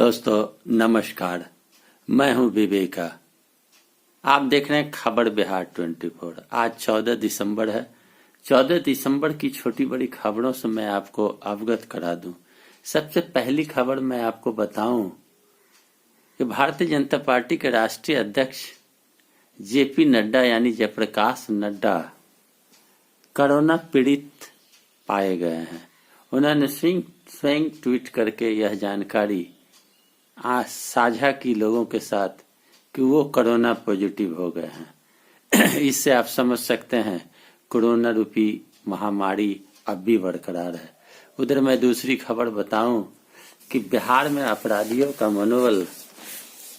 दोस्तों नमस्कार, मैं हूं विवेका। आप देख रहे हैं खबर बिहार 24। आज 14 दिसंबर है। 14 दिसंबर की छोटी बड़ी खबरों से मैं आपको अवगत करा दूं। सबसे पहली खबर मैं आपको बताऊं कि भारतीय जनता पार्टी के राष्ट्रीय अध्यक्ष जेपी नड्डा यानी जयप्रकाश नड्डा कोरोना पीड़ित पाए गए हैं। उन्होंने स्वयं ट्वीट करके यह जानकारी आज साझा की लोगों के साथ कि वो कोरोना पॉजिटिव हो गए हैं। इससे आप समझ सकते हैं कोरोना रूपी महामारी अब भी बरकरार है। उधर मैं दूसरी खबर बताऊं कि बिहार में अपराधियों का मनोबल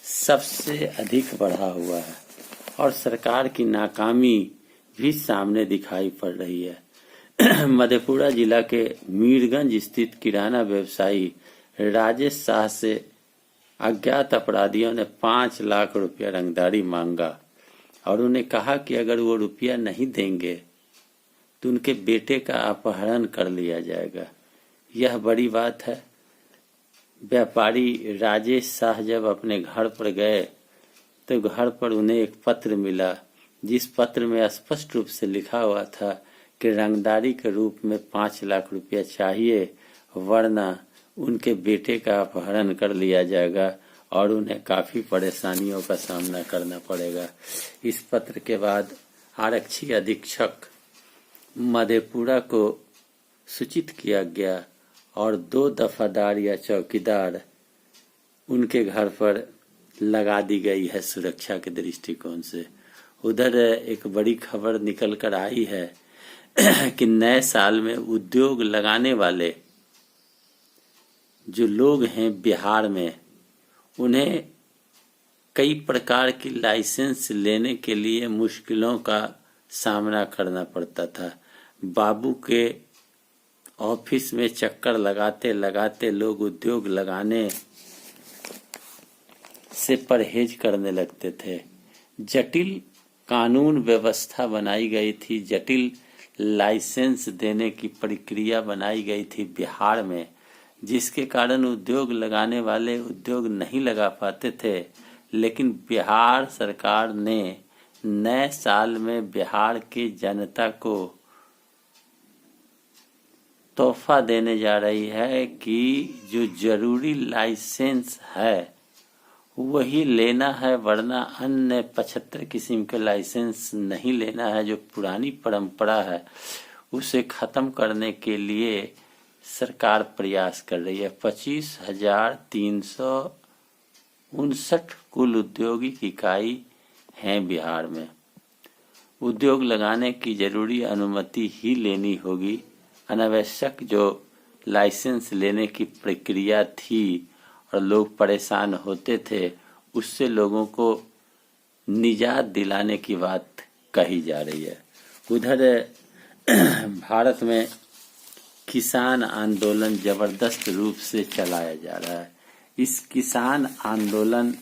सबसे अधिक बढ़ा हुआ है और सरकार की नाकामी भी सामने दिखाई पड़ रही है। मधेपुरा जिला के मीरगंज स्थित किराना व्यवसायी राजेश शाह से अज्ञात अपराधियों ने 5 लाख रुपया रंगदारी मांगा और उन्हें कहा कि अगर वो रुपया नहीं देंगे तो उनके बेटे का अपहरण कर लिया जाएगा। यह बड़ी बात है। व्यापारी राजेश शाह जब अपने घर पर गए तो घर पर उन्हें एक पत्र मिला, जिस पत्र में स्पष्ट रूप से लिखा हुआ था कि रंगदारी के रूप में 5 लाख रुपया चाहिए, वरना उनके बेटे का अपहरण कर लिया जाएगा और उन्हें काफी परेशानियों का सामना करना पड़ेगा। इस पत्र के बाद आरक्षी अधीक्षक मधेपुरा को सूचित किया गया और 2 दफादार या चौकीदार उनके घर पर लगा दी गई है सुरक्षा के दृष्टिकोण से। उधर एक बड़ी खबर निकल कर आई है कि नए साल में उद्योग लगाने वाले जो लोग हैं बिहार में, उन्हें कई प्रकार की लाइसेंस लेने के लिए मुश्किलों का सामना करना पड़ता था। बाबू के ऑफिस में चक्कर लगाते लगाते लोग उद्योग लगाने से परहेज करने लगते थे। जटिल कानून व्यवस्था बनाई गई थी, जटिल लाइसेंस देने की प्रक्रिया बनाई गई थी बिहार में, जिसके कारण उद्योग लगाने वाले उद्योग नहीं लगा पाते थे। लेकिन बिहार सरकार ने नए साल में बिहार की जनता को तोहफा देने जा रही है कि जो जरूरी लाइसेंस है वही लेना है, वरना अन्य 75 किस्म के लाइसेंस नहीं लेना है। जो पुरानी परंपरा है उसे खत्म करने के लिए सरकार प्रयास कर रही है। 25,359 कुल औद्योगिक इकाई हैं बिहार में। उद्योग लगाने की जरूरी अनुमति ही लेनी होगी। अनावश्यक जो लाइसेंस लेने की प्रक्रिया थी और लोग परेशान होते थे, उससे लोगों को निजात दिलाने की बात कही जा रही है। उधर भारत में किसान आंदोलन जबरदस्त रूप से चलाया जा रहा है। इस किसान आंदोलन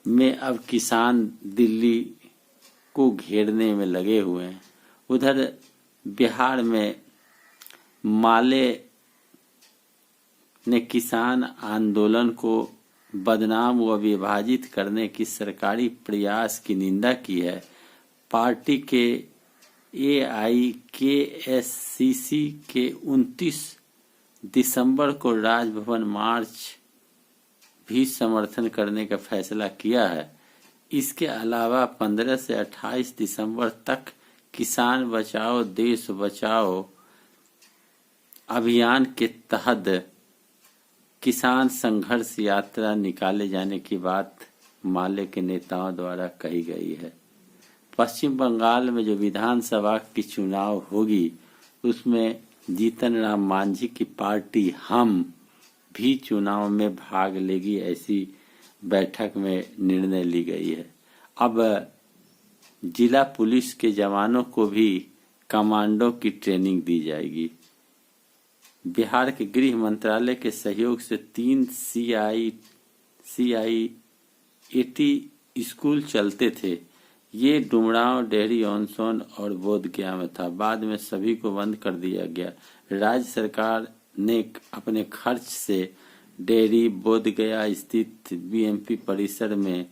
में अब किसान दिल्ली को घेरने में लगे हुए हैं। उधर बिहार में माले ने किसान आंदोलन को बदनाम व विभाजित करने की सरकारी प्रयास की निंदा की है। पार्टी के AIKSCC के 29 दिसंबर को राजभवन मार्च भी समर्थन करने का फैसला किया है। इसके अलावा 15 से 28 दिसंबर तक किसान बचाओ देश बचाओ अभियान के तहत किसान संघर्ष यात्रा निकाले जाने की बात माले के नेताओं द्वारा कही गई है। पश्चिम बंगाल में जो विधानसभा की चुनाव होगी उसमें जीतन राम मांझी की पार्टी हम भी चुनाव में भाग लेगी, ऐसी बैठक में निर्णय ली गई है। अब जिला पुलिस के जवानों को भी कमांडो की ट्रेनिंग दी जाएगी। बिहार के गृह मंत्रालय के सहयोग से 3 CIAT स्कूल चलते थे। ये डुमरांव, डेहरी ऑन सोन और बोधगया में था। बाद में सभी को बंद कर दिया गया। राज्य सरकार ने अपने खर्च से डेयरी बोधगया स्थित बीएमपी परिसर में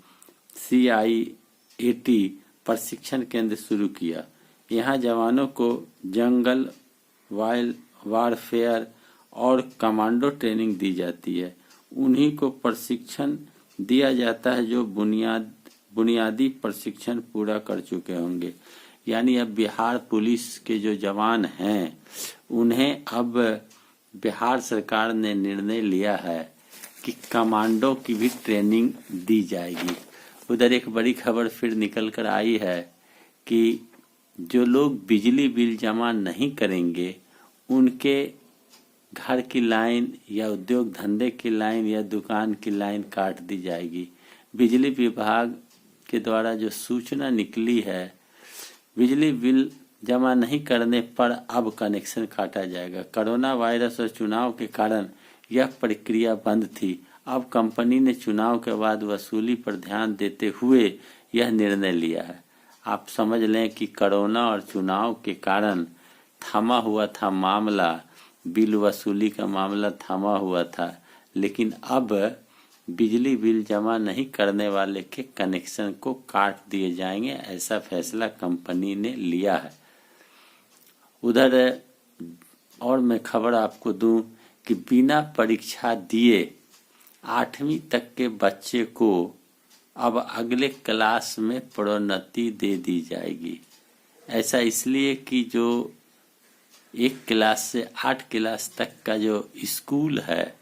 CIAT प्रशिक्षण केंद्र शुरू किया। यहाँ जवानों को जंगल वारफेयर और कमांडो ट्रेनिंग दी जाती है। उन्हीं को प्रशिक्षण दिया जाता है जो बुनियादी प्रशिक्षण पूरा कर चुके होंगे। यानी अब बिहार पुलिस के जो जवान हैं उन्हें अब बिहार सरकार ने निर्णय लिया है कि कमांडो की भी ट्रेनिंग दी जाएगी। उधर एक बड़ी खबर फिर निकल कर आई है कि जो लोग बिजली बिल जमा नहीं करेंगे उनके घर की लाइन या उद्योग धंधे की लाइन या दुकान की लाइन काट दी जाएगी। बिजली विभाग के द्वारा जो सूचना निकली है, बिजली बिल जमा नहीं करने पर अब कनेक्शन काटा जाएगा। कोरोना वायरस और चुनाव के कारण यह प्रक्रिया बंद थी। अब कंपनी ने चुनाव के बाद वसूली पर ध्यान देते हुए यह निर्णय लिया है। आप समझ लें कि कोरोना और चुनाव के कारण थमा हुआ था मामला, बिल वसूली का मामला थमा हुआ था, लेकिन अब बिजली बिल जमा नहीं करने वाले के कनेक्शन को काट दिए जाएंगे, ऐसा फैसला कंपनी ने लिया है। उधर और मैं खबर आपको दूं कि बिना परीक्षा दिए 8वीं तक के बच्चे को अब अगले क्लास में प्रोन्नति दे दी जाएगी। ऐसा इसलिए कि जो 1 क्लास से 8 क्लास तक का जो स्कूल है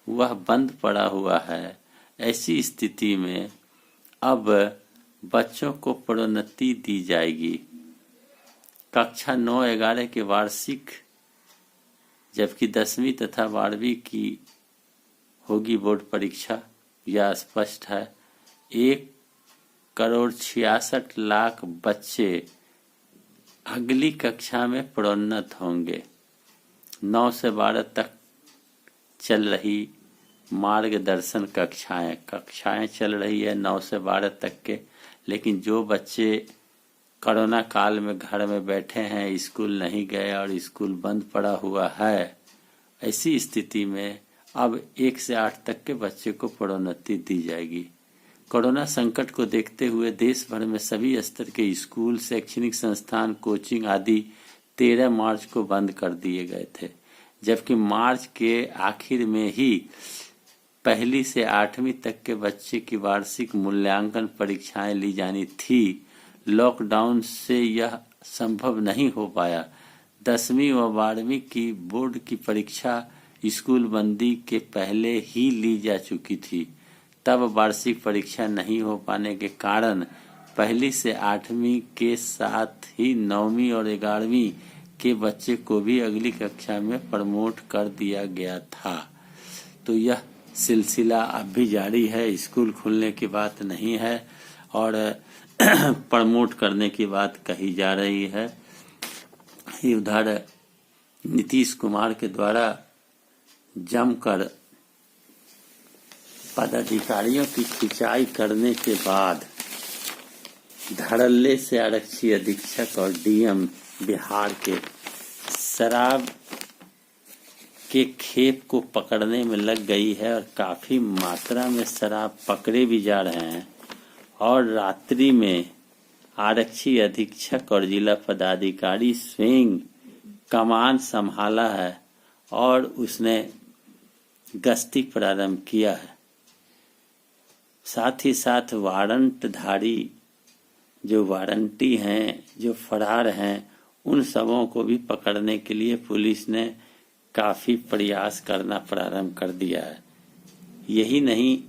वह बंद पड़ा हुआ है। ऐसी स्थिति में अब बच्चों को प्रोन्नति दी जाएगी। कक्षा 9-11 के वार्षिक, जबकि 10वीं तथा 12वीं की होगी बोर्ड परीक्षा। यह स्पष्ट है 1,66,00,000 बच्चे अगली कक्षा में प्रोन्नत होंगे। 9 से 12 तक चल रही मार्गदर्शन कक्षाएं चल रही है 9 से 12 तक के, लेकिन जो बच्चे कोरोना काल में घर में बैठे हैं, स्कूल नहीं गए और स्कूल बंद पड़ा हुआ है, ऐसी स्थिति में अब 1 से 8 तक के बच्चे को प्रोन्नति दी जाएगी। कोरोना संकट को देखते हुए देश भर में सभी स्तर के स्कूल, शैक्षणिक संस्थान, कोचिंग आदि 13 मार्च को बंद कर दिए गए थे, जबकि मार्च के आखिर में ही 1 से 8वीं तक के बच्चे की वार्षिक मूल्यांकन परीक्षाएं ली जानी थी। लॉकडाउन से यह संभव नहीं हो पाया। 10वीं व 12वीं की बोर्ड की परीक्षा स्कूल बंदी के पहले ही ली जा चुकी थी। तब वार्षिक परीक्षा नहीं हो पाने के कारण 1 से 8वीं के साथ ही 9वीं और 11वीं के बच्चे को भी अगली कक्षा में प्रमोट कर दिया गया था। तो यह सिलसिला अब भी जारी है। स्कूल खुलने की बात नहीं है और प्रमोट करने की बात कही जा रही है। उधर नीतीश कुमार के द्वारा जमकर पदाधिकारियों की खिंचाई करने के बाद धड़ल्ले से आरक्षी अधीक्षक और डीएम बिहार के शराब के खेप को पकड़ने में लग गई है और काफी मात्रा में शराब पकड़े भी जा रहे हैं। और रात्रि में आरक्षी अधीक्षक और जिला पदाधिकारी स्वयं कमान संभाला है और उसने गश्ती प्रारंभ किया है। साथ ही साथ वारंटधारी जो वारंटी हैं, जो फरार हैं, उन सबों को भी पकड़ने के लिए पुलिस ने काफी प्रयास करना प्रारंभ कर दिया है। यही नहीं,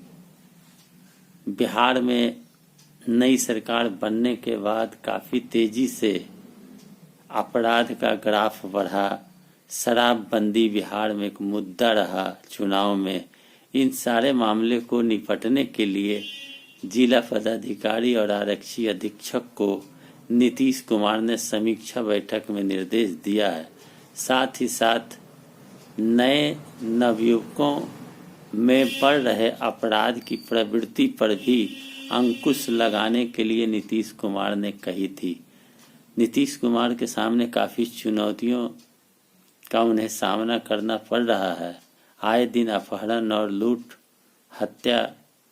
बिहार में नई सरकार बनने के बाद काफी तेजी से अपराध का ग्राफ बढ़ा। शराबबंदी बिहार में एक मुद्दा रहा चुनाव में। इन सारे मामले को निपटने के लिए जिला पदाधिकारी और आरक्षी अधीक्षक को नीतीश कुमार ने समीक्षा बैठक में निर्देश दिया है। साथ ही साथ नए नवयुवकों में बढ़ रहे अपराध की प्रवृत्ति पर भी अंकुश लगाने के लिए नीतीश कुमार ने कही थी। नीतीश कुमार के सामने काफी चुनौतियों का उन्हें सामना करना पड़ रहा है। आए दिन अपहरण और लूट हत्या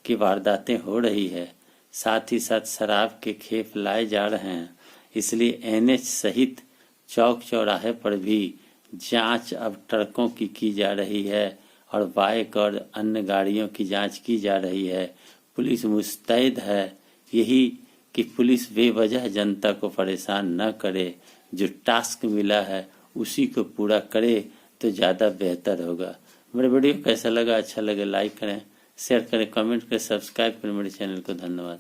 की वारदातें हो रही है। साथ ही साथ शराब के खेप लाए जा रहे हैं। इसलिए एनएच सहित चौक चौराहे पर भी जांच अब ट्रकों की जा रही है और बाइक और अन्य गाड़ियों की जांच की जा रही है। पुलिस मुस्तैद है यही कि पुलिस बेवजह जनता को परेशान न करे। जो टास्क मिला है उसी को पूरा करे तो ज़्यादा बेहतर होगा। मेरा वीडियो कैसा लगा? अच्छा लगे लाइक करें, शेयर करें, कमेंट करें, सब्सक्राइब करें मेरे चैनल को। धन्यवाद।